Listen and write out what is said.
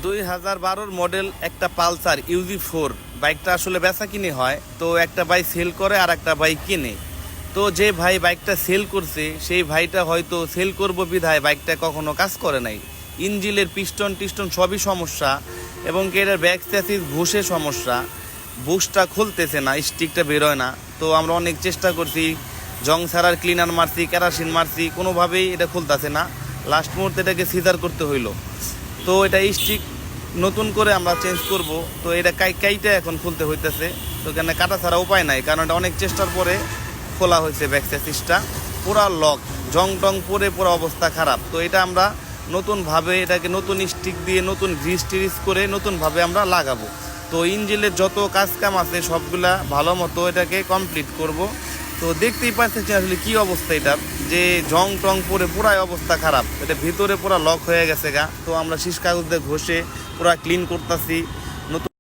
2012 model একটা Pulsar UG4 বাইকটা আসলে বেচা কিনে হয়। তো একটা ভাই সেল করে আর একটা ভাই কিনে। তো যে ভাই বাইকটা সেল করছে সেই ভাইটা হয়তো সেল করব বিধায় বাইকটা কখনো কাজ করে নাই। ইঞ্জিনের পিস্টন টিস্টন সবই সমস্যা এবং এটার ব্যাক চ্যাসিস বুশে সমস্যা। বুশটা খুলতেছে না, স্টিকটা বেরোয় না। তো আমরা অনেক চেষ্টা করছি, জং ছাড়ার ক্লিনার মারছি, কেরাসিন মারছি, কোনোভাবেই এটা খুলতেছে না। লাস্ট মুহূর্তে এটাকে সিজার করতে হইলো। তো এটা স্টিক নতুন করে আমরা চেঞ্জ করব। তো এটা কাইটা এখন খুলতে হইতেছে। তো এখানে কাটা ছাড়া উপায় নাই, কারণ এটা অনেক চেষ্টার পরে খোলা হয়েছে। ব্যাক চ্যাসিসটা পুরা লক, জং টং পরে পুরো অবস্থা খারাপ। তো এটা আমরা নতুনভাবে এটাকে নতুন স্টিক দিয়ে নতুন গ্রিস টিরিস করে নতুনভাবে আমরা লাগাবো। তো ইঞ্জিনের যত কাজ কাম আছে সবগুলা ভালো মতো এটাকে কমপ্লিট করব। তো দেখতেই পাচ্ছেন আসলে কী অবস্থা এটার, যে জং টং পরে পুরাই অবস্থা খারাপ। এটা ভিতরে পুরা লক হয়ে গেছে গা। তো আমরা শীষ কাগজ দিয়ে ঘষে পুরা ক্লিন করতেছি। নতুন